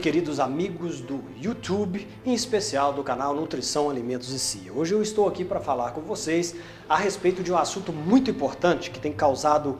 queridos amigos do YouTube, em especial do canal Nutrição, Alimentos e CIA. Hoje eu estou aqui para falar com vocês a respeito de um assunto muito importante que tem causado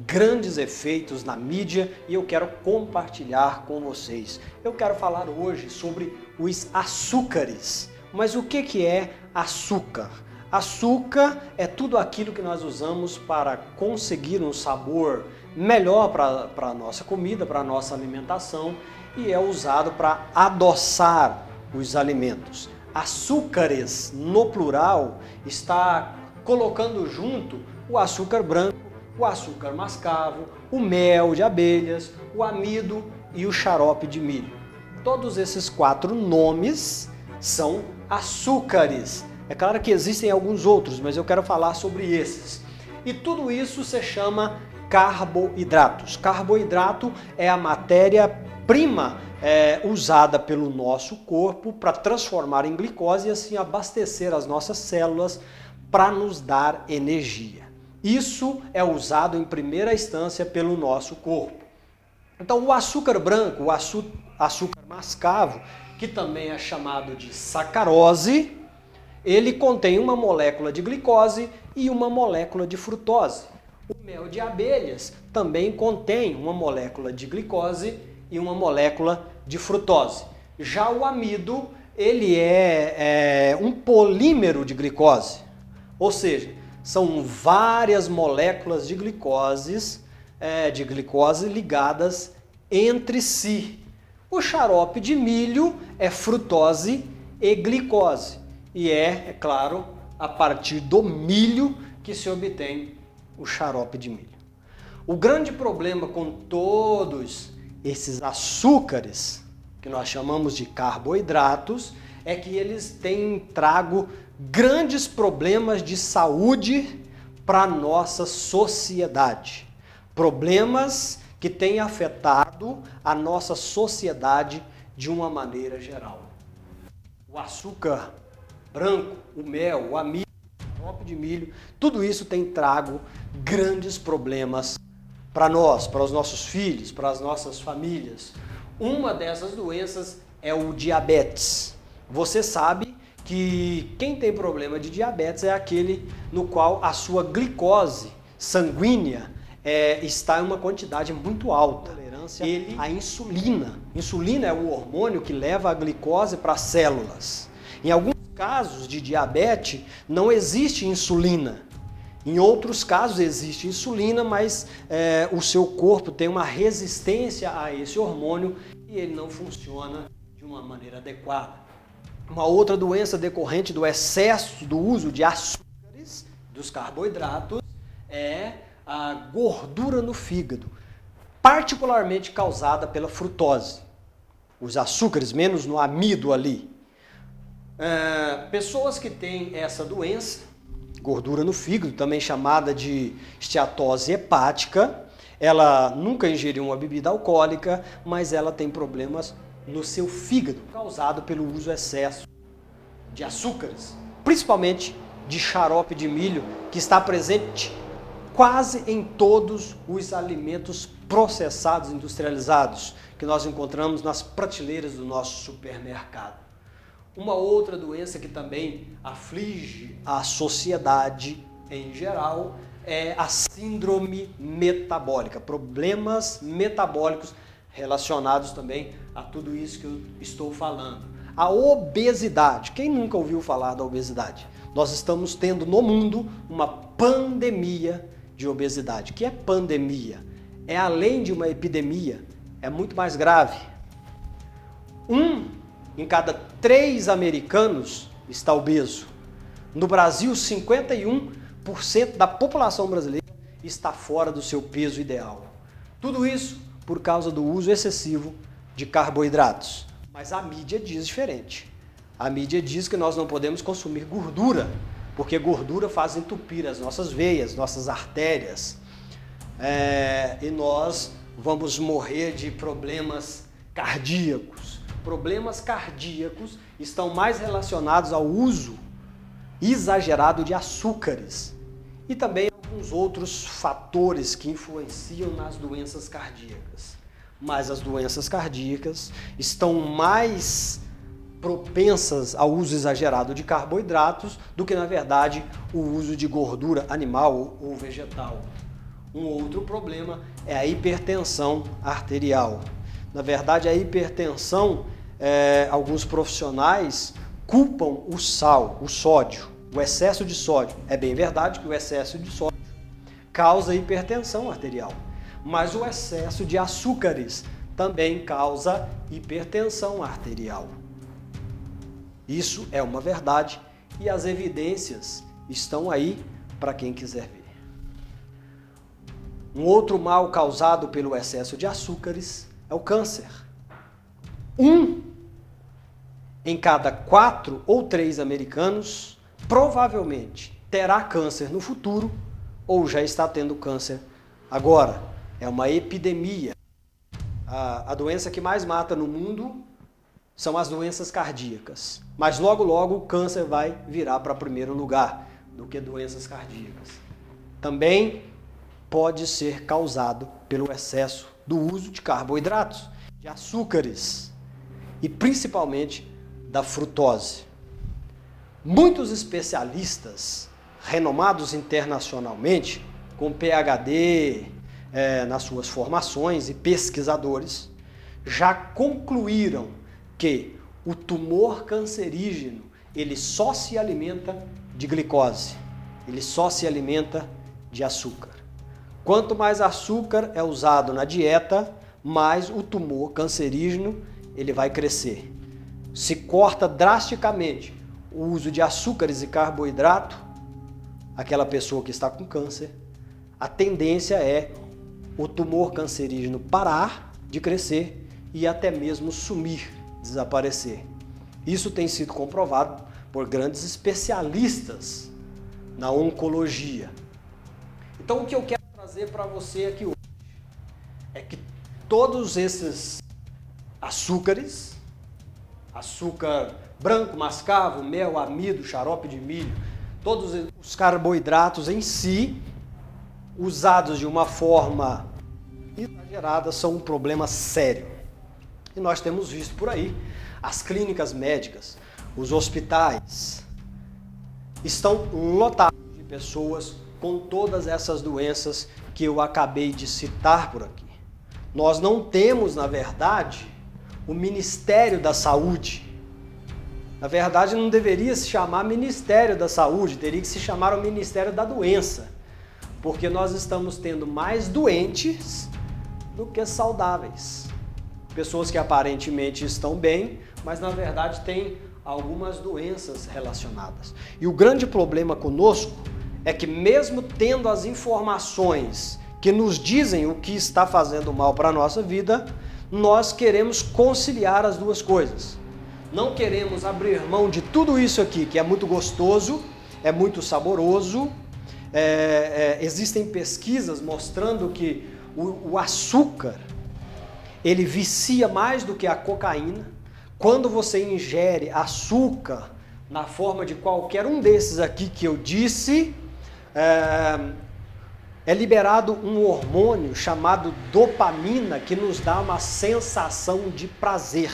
grandes efeitos na mídia e eu quero compartilhar com vocês. Eu quero falar hoje sobre os açúcares. Mas o que é açúcar? Açúcar é tudo aquilo que nós usamos para conseguir um sabor melhor para a nossa comida, para a nossa alimentação, e é usado para adoçar os alimentos. Açúcares, no plural, está colocando junto o açúcar branco, o açúcar mascavo, o mel de abelhas, o amido e o xarope de milho. Todos esses 4 nomes são açúcares. É claro que existem alguns outros, mas eu quero falar sobre esses. E tudo isso se chama carboidratos. Carboidrato é a matéria-prima usada pelo nosso corpo para transformar em glicose e assim abastecer as nossas células para nos dar energia. Isso é usado em primeira instância pelo nosso corpo. Então o açúcar branco, o açúcar mascavo, que também é chamado de sacarose, ele contém uma molécula de glicose e uma molécula de frutose. O mel de abelhas também contém uma molécula de glicose e uma molécula de frutose. Já o amido, ele é um polímero de glicose, ou seja, são várias moléculas de glicose ligadas entre si. O xarope de milho é frutose e glicose. E é claro, a partir do milho que se obtém o xarope de milho. O grande problema com todos esses açúcares, que nós chamamos de carboidratos, é que eles têm trago grandes problemas de saúde para a nossa sociedade. Problemas que têm afetado a nossa sociedade de uma maneira geral. O açúcar branco, o mel, o amido, o xarope de milho, tudo isso tem trago grandes problemas para nós, para os nossos filhos, para as nossas famílias. Uma dessas doenças é o diabetes. Você sabe que quem tem problema de diabetes é aquele no qual a sua glicose sanguínea está em uma quantidade muito alta. Ele, a insulina. Insulina é o hormônio que leva a glicose para as células. Em alguns casos de diabetes não existe insulina. Em outros casos existe insulina, mas o seu corpo tem uma resistência a esse hormônio e ele não funciona de uma maneira adequada. Uma outra doença decorrente do excesso do uso de açúcares, dos carboidratos, é a gordura no fígado, particularmente causada pela frutose. Os açúcares, menos no amido ali. Pessoas que têm essa doença, gordura no fígado, também chamada de esteatose hepática, ela nunca ingeriu uma bebida alcoólica, mas ela tem problemas no seu fígado, causado pelo uso excesso de açúcares, principalmente de xarope de milho, que está presente quase em todos os alimentos processados, industrializados, que nós encontramos nas prateleiras do nosso supermercado. Uma outra doença que também aflige a sociedade em geral é a síndrome metabólica, problemas metabólicos relacionados também a tudo isso que eu estou falando. A obesidade, quem nunca ouviu falar da obesidade? Nós estamos tendo no mundo uma pandemia de obesidade. O que é pandemia? É além de uma epidemia, é muito mais grave. Em cada 3 americanos está obeso. No Brasil, 51% da população brasileira está fora do seu peso ideal. Tudo isso por causa do uso excessivo de carboidratos. Mas a mídia diz diferente. A mídia diz que nós não podemos consumir gordura, porque gordura faz entupir as nossas veias, nossas artérias. E nós vamos morrer de problemas cardíacos. Problemas cardíacos estão mais relacionados ao uso exagerado de açúcares e também alguns outros fatores que influenciam nas doenças cardíacas. mas as doenças cardíacas estão mais propensas ao uso exagerado de carboidratos do que, na verdade, o uso de gordura animal ou vegetal. Um outro problema é a hipertensão arterial. Na verdade, a hipertensão, alguns profissionais culpam o sal, o sódio, o excesso de sódio. É bem verdade que o excesso de sódio causa hipertensão arterial, mas o excesso de açúcares também causa hipertensão arterial. Isso é uma verdade e as evidências estão aí para quem quiser ver. Um outro mal causado pelo excesso de açúcares é o câncer. 1 em cada 4 ou 3 americanos provavelmente terá câncer no futuro ou já está tendo câncer agora. É uma epidemia. A doença que mais mata no mundo são as doenças cardíacas. Mas logo, logo o câncer vai virar para primeiro lugar do que doenças cardíacas. Também pode ser causado pelo excesso do uso de carboidratos, de açúcares e principalmente da frutose. Muitos especialistas renomados internacionalmente, com PhD nas suas formações e pesquisadores, já concluíram que o tumor cancerígeno ele só se alimenta de glicose, ele só se alimenta de açúcar. Quanto mais açúcar é usado na dieta, mais o tumor cancerígeno ele vai crescer. Se corta drasticamente o uso de açúcares e carboidrato, aquela pessoa que está com câncer, a tendência é o tumor cancerígeno parar de crescer e até mesmo sumir, desaparecer. Isso tem sido comprovado por grandes especialistas na oncologia. Então o que eu quero trazer para você aqui hoje é que todos esses açúcares, açúcar branco, mascavo, mel, amido, xarope de milho, todos os carboidratos em si, usados de uma forma exagerada, são um problema sério. E nós temos visto por aí, as clínicas médicas, os hospitais, estão lotados de pessoas com todas essas doenças que eu acabei de citar por aqui. Nós não temos, na verdade, o Ministério da Saúde. Na verdade, não deveria se chamar Ministério da Saúde, teria que se chamar o Ministério da Doença, porque nós estamos tendo mais doentes do que saudáveis. Pessoas que aparentemente estão bem, mas na verdade têm algumas doenças relacionadas. E o grande problema conosco é que mesmo tendo as informações que nos dizem o que está fazendo mal para a nossa vida, nós queremos conciliar as duas coisas. Não queremos abrir mão de tudo isso aqui, que é muito gostoso, é muito saboroso. Existem pesquisas mostrando que o açúcar, ele vicia mais do que a cocaína. Quando você ingere açúcar na forma de qualquer um desses aqui que eu disse, é liberado um hormônio chamado dopamina que nos dá uma sensação de prazer.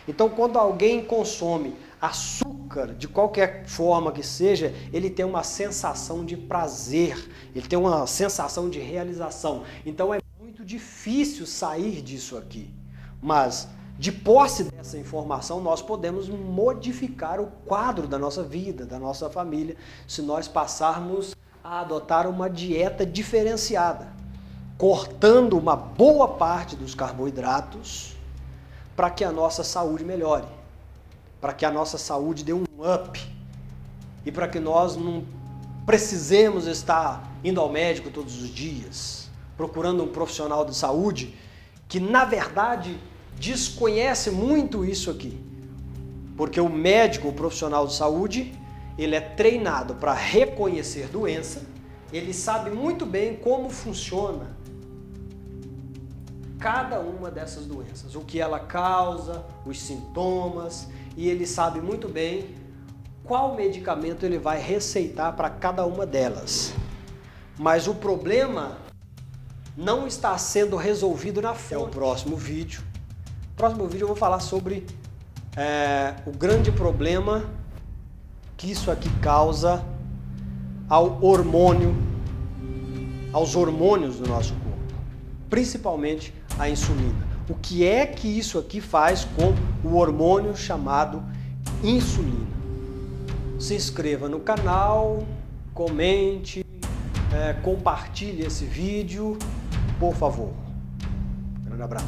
Então, quando alguém consome açúcar, de qualquer forma que seja, ele tem uma sensação de prazer, ele tem uma sensação de realização. Então, é muito difícil sair disso aqui. Mas, de posse dessa informação, nós podemos modificar o quadro da nossa vida, da nossa família, se nós passarmos a adotar uma dieta diferenciada, cortando uma boa parte dos carboidratos para que a nossa saúde melhore, para que a nossa saúde dê um up e para que nós não precisemos estar indo ao médico todos os dias, procurando um profissional de saúde que, na verdade, desconhece muito isso aqui. Porque o médico, o profissional de saúde, ele é treinado para reconhecer doença, ele sabe muito bem como funciona cada uma dessas doenças, o que ela causa, os sintomas, e ele sabe muito bem qual medicamento ele vai receitar para cada uma delas. Mas o problema não está sendo resolvido na fonte. É o próximo vídeo. No próximo vídeo eu vou falar sobre o grande problema que isso aqui causa aos hormônios do nosso corpo, principalmente a insulina. O que é que isso aqui faz com o hormônio chamado insulina? Se inscreva no canal, comente, compartilhe esse vídeo, por favor. Grande abraço.